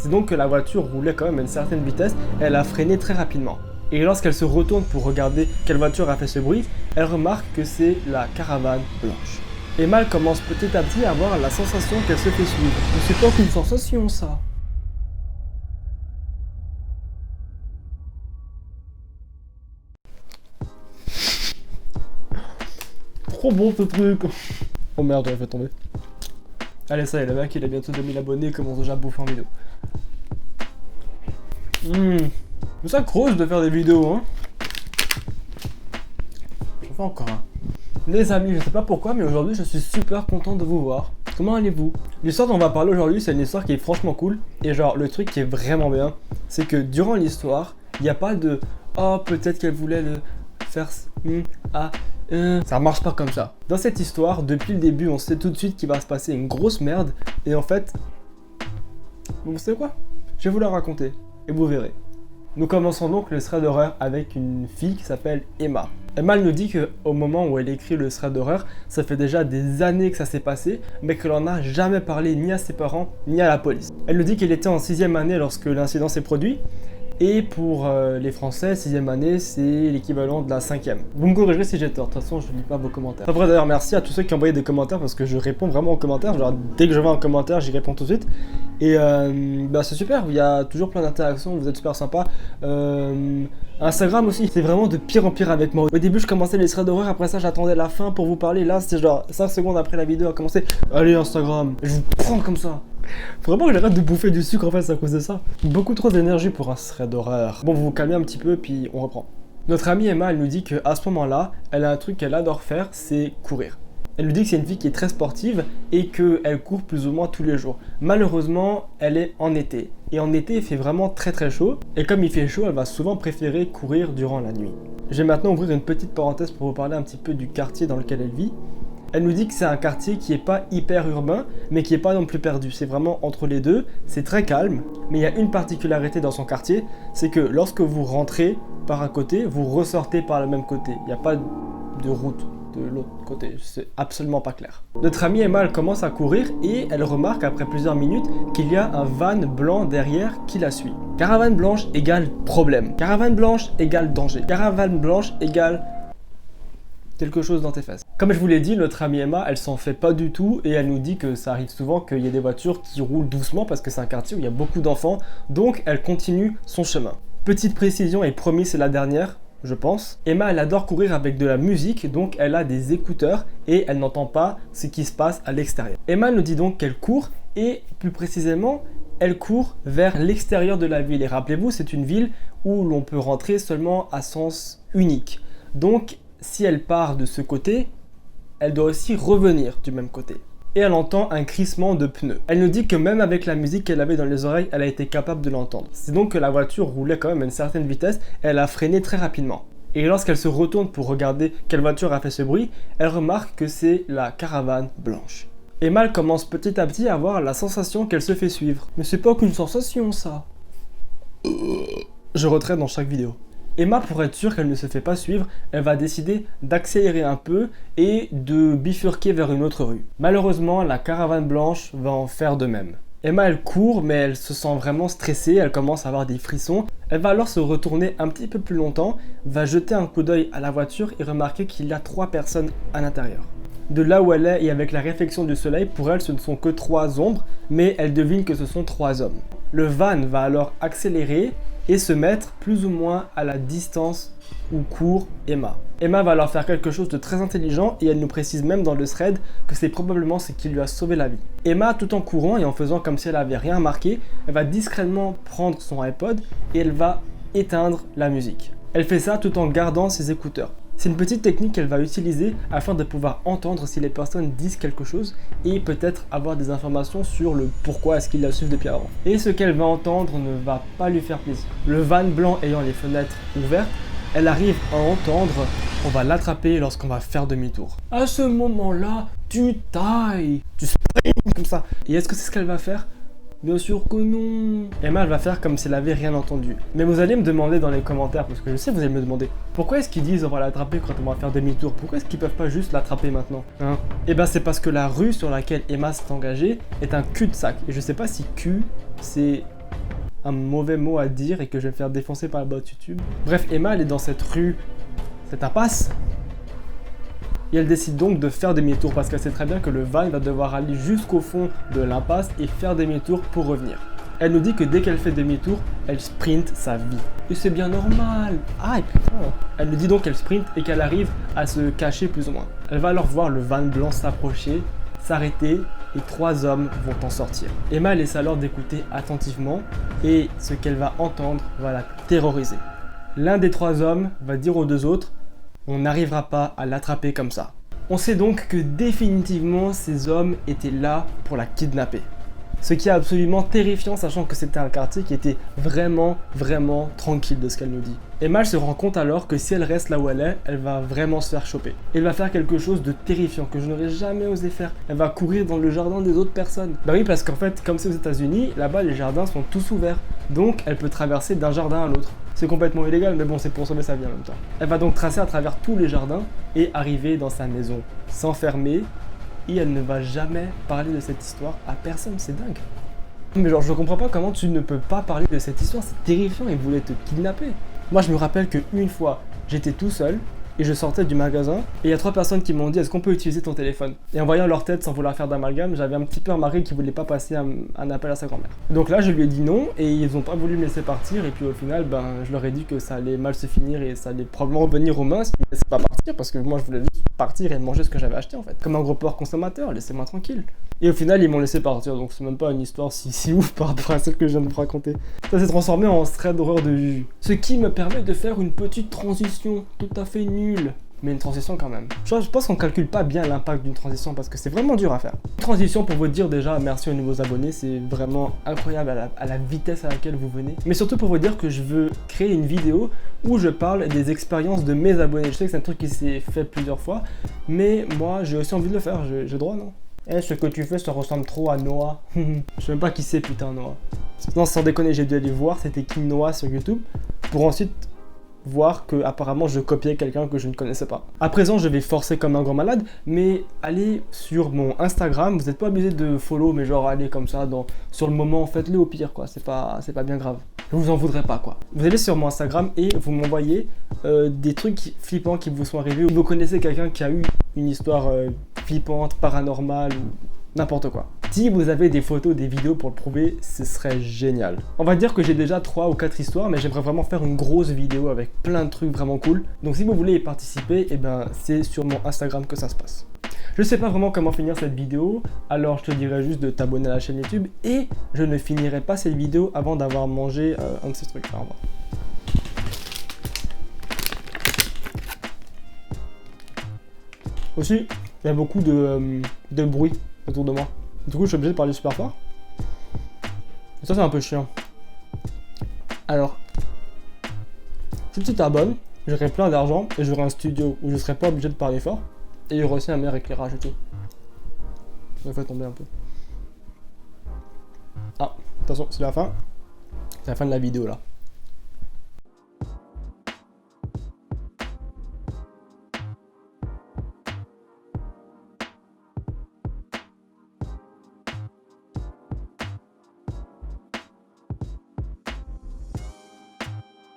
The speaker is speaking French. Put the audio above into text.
C'est donc que la voiture roulait quand même à une certaine vitesse et elle a freiné très rapidement. Et lorsqu'elle se retourne pour regarder quelle voiture a fait ce bruit, elle remarque que c'est la caravane blanche. Emma elle commence petit à petit à avoir la sensation qu'elle se fait suivre. Mais c'est pas qu'une sensation ça. Trop bon ce truc. Oh merde, on l'a fait tomber. Allez ça y est, le mec il a bientôt 2000 abonnés, il commence déjà à bouffer en vidéo. C'est ça grosse de faire des vidéos hein. J'en fais encore un. Les amis, je sais pas pourquoi, mais aujourd'hui je suis super content de vous voir. Comment allez-vous? L'histoire dont on va parler aujourd'hui, c'est une histoire qui est franchement cool. Et genre, le truc qui est vraiment bien, c'est que durant l'histoire, il n'y a pas de « Oh, peut-être qu'elle voulait le faire... Ça marche pas comme ça. Dans cette histoire, depuis le début, on sait tout de suite qu'il va se passer une grosse merde. Et en fait... Vous savez quoi? Je vais vous la raconter. Et vous verrez. Nous commençons donc le thread d'horreur avec une fille qui s'appelle Emma. Emma nous dit qu'au moment où elle écrit le thread d'horreur, ça fait déjà des années que ça s'est passé, mais qu'elle n'en a jamais parlé ni à ses parents, ni à la police. Elle nous dit qu'elle était en 6e année lorsque l'incident s'est produit, et pour les Français, 6e année, c'est l'équivalent de la 5e. Vous me corrigerez si j'ai tort, de toute façon je ne lis pas vos commentaires. Après d'ailleurs, merci à tous ceux qui ont envoyé des commentaires, parce que je réponds vraiment aux commentaires, genre dès que je vois un commentaire, j'y réponds tout de suite. Et c'est super, il y a toujours plein d'interactions, vous êtes super sympa. Instagram aussi, c'est vraiment de pire en pire avec moi. Au début je commençais les threads d'horreur, après ça j'attendais la fin pour vous parler. Là c'est genre 5 secondes après la vidéo a commencé. Allez Instagram, je vous prends comme ça. Faut vraiment que j'arrête de bouffer du sucre en fait, c'est à cause de ça. Beaucoup trop d'énergie pour un thread d'horreur. Bon, vous vous calmez un petit peu puis on reprend. Notre amie Emma, elle nous dit qu'à ce moment-là, elle a un truc qu'elle adore faire, c'est courir. Elle nous dit que c'est une fille qui est très sportive et qu'elle court plus ou moins tous les jours. Malheureusement, elle est en été. Et en été, il fait vraiment très très chaud. Et comme il fait chaud, elle va souvent préférer courir durant la nuit. Je vais maintenant ouvrir une petite parenthèse pour vous parler un petit peu du quartier dans lequel elle vit. Elle nous dit que c'est un quartier qui est pas hyper urbain, mais qui est pas non plus perdu. C'est vraiment entre les deux, c'est très calme. Mais il y a une particularité dans son quartier, c'est que lorsque vous rentrez par un côté, vous ressortez par le même côté. Il n'y a pas de route de l'autre côté, c'est absolument pas clair. Notre amie Emma, elle commence à courir et elle remarque après plusieurs minutes qu'il y a un van blanc derrière qui la suit. Caravane blanche égale problème. Caravane blanche égale danger. Caravane blanche égale quelque chose dans tes fesses. Comme je vous l'ai dit, notre amie Emma, elle s'en fait pas du tout et elle nous dit que ça arrive souvent qu'il y ait des voitures qui roulent doucement parce que c'est un quartier où il y a beaucoup d'enfants, donc elle continue son chemin. Petite précision et promis, c'est la dernière, je pense. Emma, elle adore courir avec de la musique, donc elle a des écouteurs et elle n'entend pas ce qui se passe à l'extérieur. Emma nous dit donc qu'elle court et plus précisément, elle court vers l'extérieur de la ville. Et rappelez-vous, c'est une ville où l'on peut rentrer seulement à sens unique. Donc, si elle part de ce côté, elle doit aussi revenir du même côté. Et elle entend un crissement de pneus. Elle nous dit que même avec la musique qu'elle avait dans les oreilles, elle a été capable de l'entendre. C'est donc que la voiture roulait quand même à une certaine vitesse et elle a freiné très rapidement. Et lorsqu'elle se retourne pour regarder quelle voiture a fait ce bruit, elle remarque que c'est la caravane blanche. Emma commence petit à petit à avoir la sensation qu'elle se fait suivre. Mais c'est pas qu'une sensation ça. Je retraite dans chaque vidéo. Emma, pour être sûre qu'elle ne se fait pas suivre, elle va décider d'accélérer un peu et de bifurquer vers une autre rue. Malheureusement, la caravane blanche va en faire de même. Emma, elle court, mais elle se sent vraiment stressée, elle commence à avoir des frissons. Elle va alors se retourner un petit peu plus longtemps, va jeter un coup d'œil à la voiture et remarquer qu'il y a 3 personnes à l'intérieur. De là où elle est et avec la réflexion du soleil, pour elle, ce ne sont que 3 ombres, mais elle devine que ce sont 3 hommes. Le van va alors accélérer et se mettre plus ou moins à la distance où court Emma. Emma va alors faire quelque chose de très intelligent et elle nous précise même dans le thread que c'est probablement ce qui lui a sauvé la vie. Emma, tout en courant et en faisant comme si elle avait rien remarqué, elle va discrètement prendre son iPod et elle va éteindre la musique. Elle fait ça tout en gardant ses écouteurs. C'est une petite technique qu'elle va utiliser afin de pouvoir entendre si les personnes disent quelque chose et peut-être avoir des informations sur le pourquoi est-ce qu'ils la suivent depuis avant. Et ce qu'elle va entendre ne va pas lui faire plaisir. Le van blanc ayant les fenêtres ouvertes, elle arrive à entendre qu'on va l'attraper lorsqu'on va faire demi-tour. À ce moment-là, tu tailles, tu sprints comme ça. Et est-ce que c'est ce qu'elle va faire ? Bien sûr que non. Emma, elle va faire comme si elle avait rien entendu. Mais vous allez me demander dans les commentaires, parce que je sais que vous allez me demander, pourquoi est-ce qu'ils disent on va l'attraper quand on va faire demi-tour? Pourquoi est-ce qu'ils peuvent pas juste l'attraper maintenant, hein? Et ben c'est parce que la rue sur laquelle Emma s'est engagée est un cul-de-sac. Et je sais pas si cul, c'est un mauvais mot à dire et que je vais me faire défoncer par le bot YouTube. Bref, Emma, elle est dans cette rue, cette impasse. Et elle décide donc de faire demi-tour parce qu'elle sait très bien que le van va devoir aller jusqu'au fond de l'impasse et faire demi-tour pour revenir. Elle nous dit que dès qu'elle fait demi-tour, elle sprint sa vie. Et c'est bien normal. Ah, et putain. Elle nous dit donc qu'elle sprint et qu'elle arrive à se cacher plus ou moins. Elle va alors voir le van blanc s'approcher, s'arrêter et 3 hommes vont en sortir. Emma essaie alors d'écouter attentivement et ce qu'elle va entendre va la terroriser. L'un des 3 hommes va dire aux 2 autres: on n'arrivera pas à l'attraper comme ça. On sait donc que définitivement ces hommes étaient là pour la kidnapper. Ce qui est absolument terrifiant, sachant que c'était un quartier qui était vraiment tranquille de ce qu'elle nous dit. Emma elle se rend compte alors que si elle reste là où elle est, elle va vraiment se faire choper. Elle va faire quelque chose de terrifiant que je n'aurais jamais osé faire. Elle va courir dans le jardin des autres personnes. Bah oui, parce qu'en fait, comme c'est aux États-Unis, là-bas les jardins sont tous ouverts. Donc elle peut traverser d'un jardin à l'autre. C'est complètement illégal, mais bon, c'est pour sauver sa vie en même temps. Elle va donc tracer à travers tous les jardins et arriver dans sa maison, s'enfermer. Et elle ne va jamais parler de cette histoire à personne, c'est dingue. Mais genre, je comprends pas comment tu ne peux pas parler de cette histoire, c'est terrifiant, ils voulaient te kidnapper. Moi, je me rappelle qu'une fois, j'étais tout seul, et je sortais du magasin, et il y a 3 personnes qui m'ont dit: est-ce qu'on peut utiliser ton téléphone? Et en voyant leur tête sans vouloir faire d'amalgame, j'avais un petit peu remarqué qu'ils voulaient pas passer un appel à sa grand-mère. Donc là, je lui ai dit non, et ils ont pas voulu me laisser partir, et puis au final, je leur ai dit que ça allait mal se finir, et ça allait probablement revenir aux mains s'ils me laissaient pas partir, parce que moi, je voulais juste partir et manger ce que j'avais acheté en fait. Comme un gros porc consommateur, laissez-moi tranquille. Et au final, ils m'ont laissé partir, donc c'est même pas une histoire si ouf par rapport à celle que je viens de vous raconter. Ça s'est transformé en thread d'horreur de Juju. Ce qui me permet de faire une petite transition tout à fait nulle. Mais une transition quand même. Je pense qu'on calcule pas bien l'impact d'une transition parce que c'est vraiment dur à faire. Une transition pour vous dire déjà merci aux nouveaux abonnés, c'est vraiment incroyable à la vitesse à laquelle vous venez. Mais surtout pour vous dire que je veux créer une vidéo où je parle des expériences de mes abonnés. Je sais que c'est un truc qui s'est fait plusieurs fois, mais moi j'ai aussi envie de le faire, j'ai le droit, non? Ce que tu fais, ça ressemble trop à Noah. Je sais même pas qui c'est, putain, Noah. Non, sans déconner, j'ai dû aller voir c'était qui Noah sur YouTube pour ensuite voir que apparemment je copiais quelqu'un que je ne connaissais pas. À présent, je vais forcer comme un grand malade, mais allez sur mon Instagram, vous n'êtes pas obligé de follow, mais genre allez comme ça, sur le moment, faites-le au pire, quoi, c'est pas bien grave. Je vous en voudrais pas, quoi. Vous allez sur mon Instagram et vous m'envoyez des trucs flippants qui vous sont arrivés, ou vous connaissez quelqu'un qui a eu une histoire flippante, paranormale, ou n'importe quoi. Si vous avez des photos, des vidéos pour le prouver, ce serait génial. On va dire que j'ai déjà 3 ou 4 histoires, mais j'aimerais vraiment faire une grosse vidéo avec plein de trucs vraiment cool. Donc si vous voulez y participer, c'est sur mon Instagram que ça se passe. Je sais pas vraiment comment finir cette vidéo, alors je te dirais juste de t'abonner à la chaîne YouTube et je ne finirai pas cette vidéo avant d'avoir mangé un de ces trucs. Au revoir. Aussi, il y a beaucoup de bruit autour de moi. Du coup, je suis obligé de parler super fort. Et ça, c'est un peu chiant. Alors, si tu t'abonnes, j'aurai plein d'argent et j'aurai un studio où je serai pas obligé de parler fort. Et il y aura aussi un meilleur éclairage et tout. Ça me fait tomber un peu. Ah, attention, c'est la fin. C'est la fin de la vidéo là.